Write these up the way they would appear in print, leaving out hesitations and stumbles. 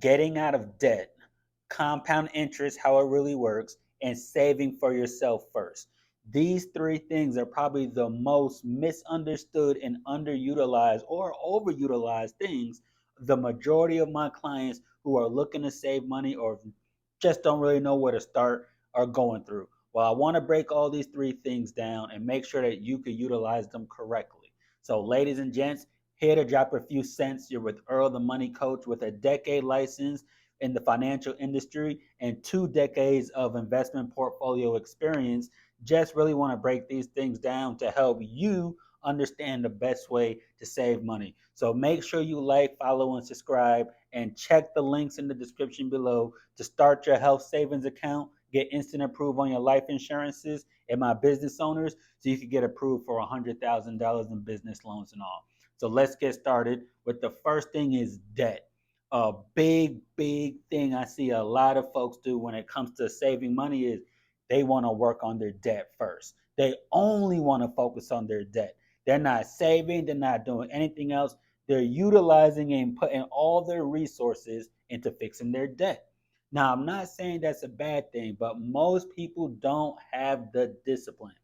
getting out of debt, compound interest, how it really works, and saving for yourself first. These three things are probably the most misunderstood and underutilized or overutilized things the majority of my clients who are looking to save money or just don't really know where to start are going through. Well, I want to break all these three things down and make sure that you can utilize them correctly. So, ladies and gents, here to drop a few cents. You're with Earl, the money coach, with a decade license in the financial industry and 2 decades of investment portfolio experience. Just really want to break these things down to help you understand the best way to save money. So make sure you like, follow, and subscribe, and check the links in the description below to start your health savings account, get instant approval on your life insurances, and my business owners, so you can get approved for $100,000 in business loans and all. So let's get started with the first thing is debt. A big thing I see a lot of folks do when it comes to saving money is they want to work on their debt first. They only want to focus on their debt. They're not saving, they're not doing anything else. They're utilizing and putting all their resources into fixing their debt. Now, I'm not saying that's a bad thing, but most people don't have the discipline.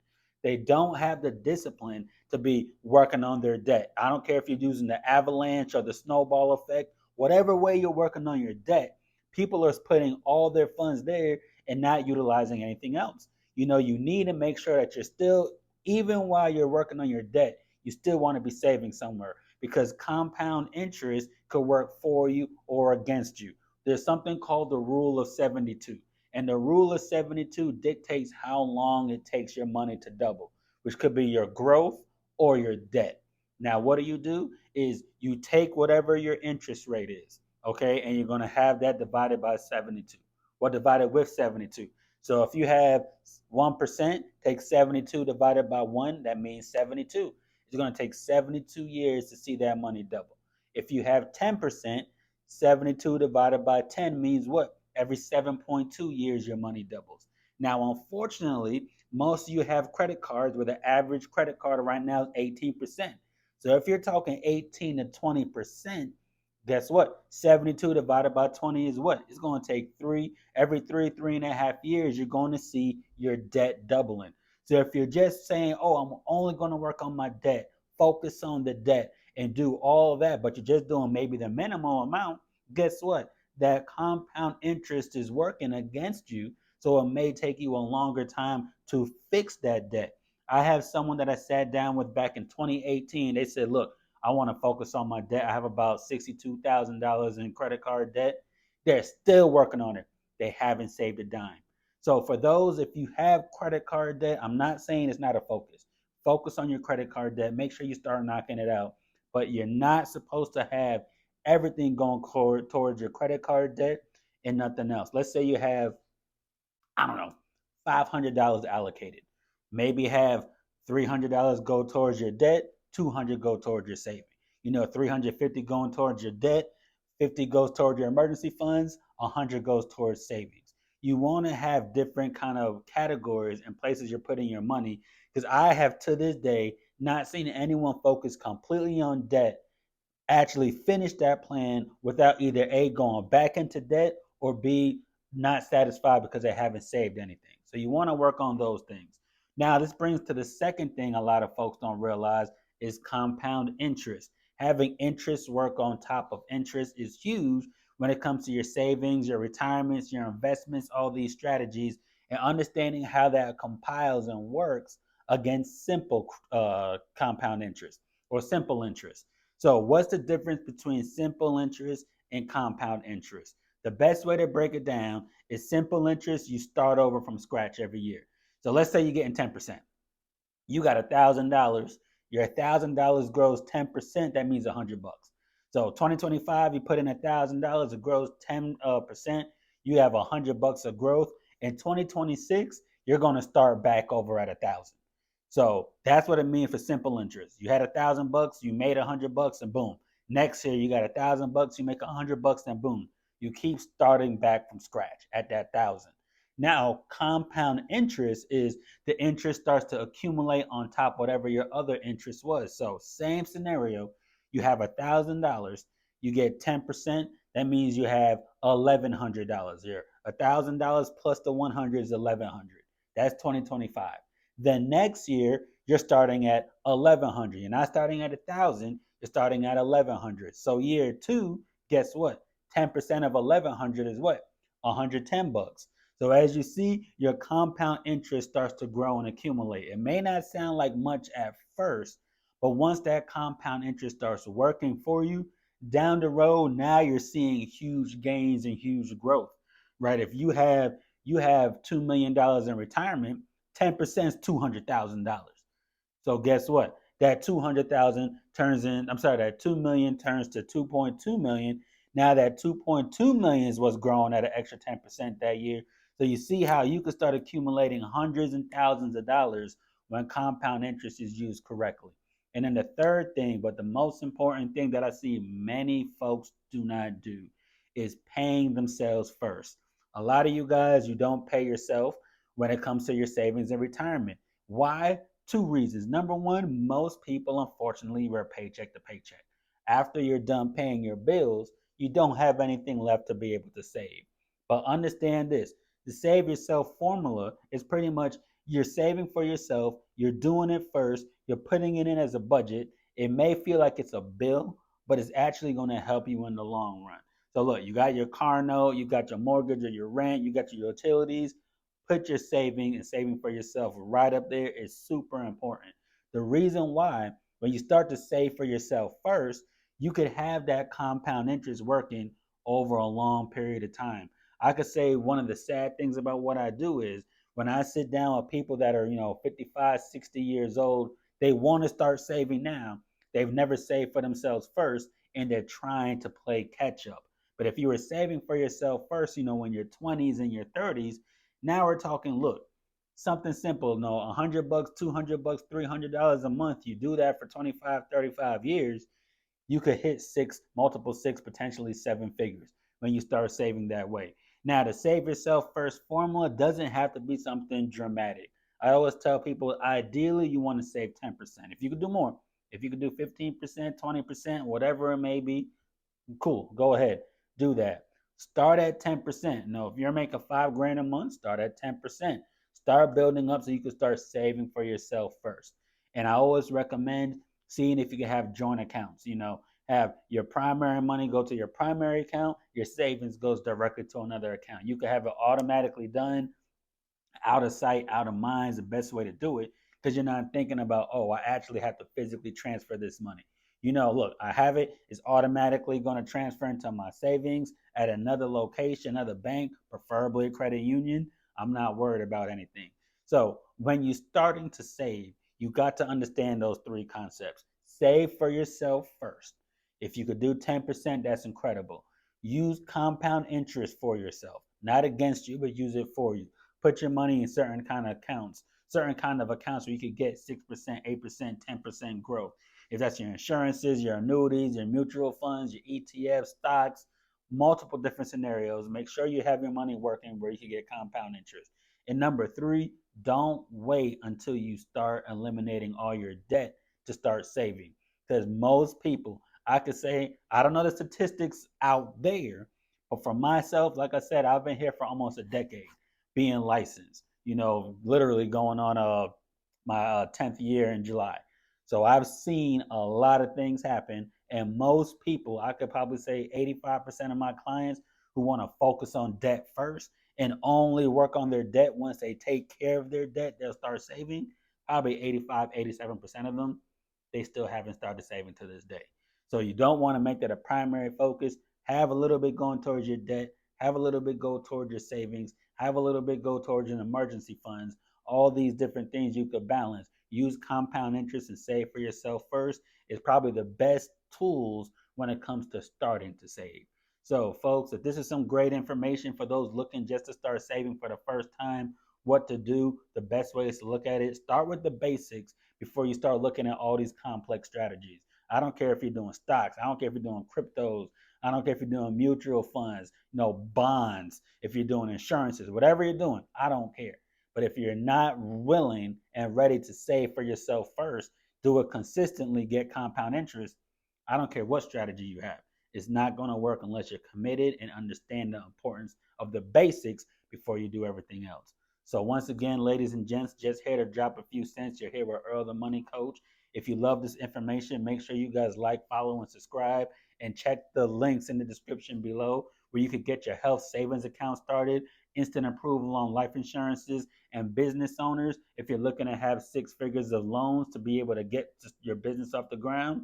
They don't have the discipline to be working on their debt. I don't care if you're using the avalanche or the snowball effect, whatever way you're working on your debt, people are putting all their funds there and not utilizing anything else. You need to make sure that you're still, even while you're working on your debt, you still want to be saving somewhere because compound interest could work for you or against you. There's something called the rule of 72. And the rule of 72 dictates how long it takes your money to double, which could be your growth or your debt. Now, what do? Is you take whatever your interest rate is, okay, and you're going to have that divided by 72 or divided with 72. So if you have 1%, take 72 divided by 1, that means 72. It's going to take 72 years to see that money double. If you have 10%, 72 divided by 10 means what? Every 7.2 years, your money doubles. Now, unfortunately, most of you have credit cards where the average credit card right now is 18%. So if you're talking 18 to 20%, guess what? 72 divided by 20 is what? It's going to take every 3.5 years, you're going to see your debt doubling. So if you're just saying, oh, I'm only going to work on my debt, focus on the debt and do all that, but you're just doing maybe the minimum amount, guess what? That compound interest is working against you. So it may take you a longer time to fix that debt. I have someone that I sat down with back in 2018. They said, look, I want to focus on my debt. I have about $62,000 in credit card debt. They're still working on it. They haven't saved a dime. So for those, if you have credit card debt, I'm not saying it's not a focus. Focus on your credit card debt. Make sure you start knocking it out. But you're not supposed to have everything going towards your credit card debt and nothing else. Let's say you have, I don't know, $500 allocated. Maybe have $300 go towards your debt, 200 go towards your saving. 350 going towards your debt, 50 goes towards your emergency funds, 100 goes towards savings. You want to have different kind of categories and places you're putting your money because I have to this day not seen anyone focus completely on debt actually finish that plan without either A, going back into debt or B, not satisfied because they haven't saved anything. So you want to work on those things. Now, this brings to the second thing a lot of folks don't realize is compound interest. Having interest work on top of interest is huge when it comes to your savings, your retirements, your investments, all these strategies, and understanding how that compiles and works against simple compound interest or simple interest. So, what's the difference between simple interest and compound interest? The best way to break it down is simple interest, you start over from scratch every year. So, let's say you're getting 10%. You got $1,000. Your $1,000 grows 10%, that means $100. So, 2025, you put in $1,000, it grows 10%. You have $100 of growth. In 2026, you're going to start back over at 1,000. So that's what it means for simple interest. You had $1,000, you made $100, and boom. Next year you got $1,000, you make $100, and boom. You keep starting back from scratch at that 1,000. Now, compound interest is the interest starts to accumulate on top whatever your other interest was. So same scenario, you have $1,000, you get 10%, That means you have $1,100 here. $1,000 plus the 100 is 1,100. That's 2025. The next year, you're starting at 1,100. You're not starting at 1,000. You're starting at 1,100. So year two, guess what? 10% of 1,100 is what? 110 bucks. So as you see, your compound interest starts to grow and accumulate. It may not sound like much at first, but once that compound interest starts working for you, down the road, now you're seeing huge gains and huge growth, right? If you have $2 million in retirement, 10% is $200,000. So guess what? That 200,000 turns in, I'm sorry, that 2 million turns to 2.2 million. Now that 2.2 million is what's growing at an extra 10% that year. So you see how you can start accumulating hundreds and thousands of dollars when compound interest is used correctly. And then the third thing, but the most important thing that I see many folks do not do is paying themselves first. A lot of you guys, you don't pay yourself when it comes to your savings and retirement. Why? Two reasons. Number one, most people, unfortunately, we're paycheck to paycheck. After you're done paying your bills, you don't have anything left to be able to save. But understand this, the save yourself formula is pretty much you're saving for yourself, you're doing it first, you're putting it in as a budget. It may feel like it's a bill, but it's actually going to help you in the long run. So look, you got your car note, you got your mortgage or your rent, you got your utilities. Put your saving and saving for yourself right up there is super important. The reason why, when you start to save for yourself first, you could have that compound interest working over a long period of time. I could say one of the sad things about what I do is when I sit down with people that are, 55, 60 years old, they want to start saving now. They've never saved for themselves first, and they're trying to play catch up. But if you were saving for yourself first, when you're 20s and your 30s, now we're talking, look, something simple, no, $100, $200, $300 a month. You do that for 25, 35 years, you could hit six, multiple six, potentially seven figures when you start saving that way. Now, the save yourself first formula doesn't have to be something dramatic. I always tell people, ideally, you want to save 10%. If you could do more, if you could do 15%, 20%, whatever it may be, cool, go ahead, do that. Start at 10%. No, if you're making 5 grand a month, start at 10%. Start building up so you can start saving for yourself first. And I always recommend seeing if you can have joint accounts. Have your primary money go to your primary account, your savings goes directly to another account. You can have it automatically done, out of sight, out of mind is the best way to do it because you're not thinking about, oh, I actually have to physically transfer this money. Look, I have it, it's automatically going to transfer into my savings at another location, another bank, preferably a credit union. I'm not worried about anything. So when you're starting to save, you got to understand those three concepts. Save for yourself first. If you could do 10%, that's incredible. Use compound interest for yourself, not against you, but use it for you. Put your money in certain kind of accounts where you could get 6%, 8%, 10% growth. If that's your insurances, your annuities, your mutual funds, your ETFs, stocks, multiple different scenarios, make sure you have your money working where you can get compound interest. And number three, don't wait until you start eliminating all your debt to start saving. Because most people, I could say, I don't know the statistics out there, but for myself, like I said, I've been here for almost a decade being licensed, literally going on my 10th year in July. So I've seen a lot of things happen. And most people, I could probably say 85% of my clients who want to focus on debt first and only work on their debt once they take care of their debt, they'll start saving. Probably 85, 87% of them, they still haven't started saving to this day. So you don't want to make that a primary focus. Have a little bit going towards your debt, have a little bit go towards your savings, have a little bit go towards your emergency funds. All these different things you could balance. Use compound interest and save for yourself first is probably the best tools when it comes to starting to save. So, folks, if this is some great information for those looking just to start saving for the first time, what to do, the best way is to look at it. Start with the basics before you start looking at all these complex strategies. I don't care if you're doing stocks. I don't care if you're doing cryptos. I don't care if you're doing mutual funds, bonds, if you're doing insurances, whatever you're doing, I don't care. But if you're not willing and ready to save for yourself first, do it consistently, get compound interest, I don't care what strategy you have. It's not going to work unless you're committed and understand the importance of the basics before you do everything else. So once again, ladies and gents, just here to drop a few cents. You're here with Earl, the Money Coach. If you love this information, make sure you guys like, follow, and subscribe, and check the links in the description below where you could get your health savings account started, instant approval on life insurances, and business owners. If you're looking to have 6 figures of loans to be able to get your business off the ground,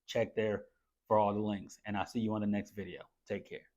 check there for all the links. And I'll see you on the next video. Take care.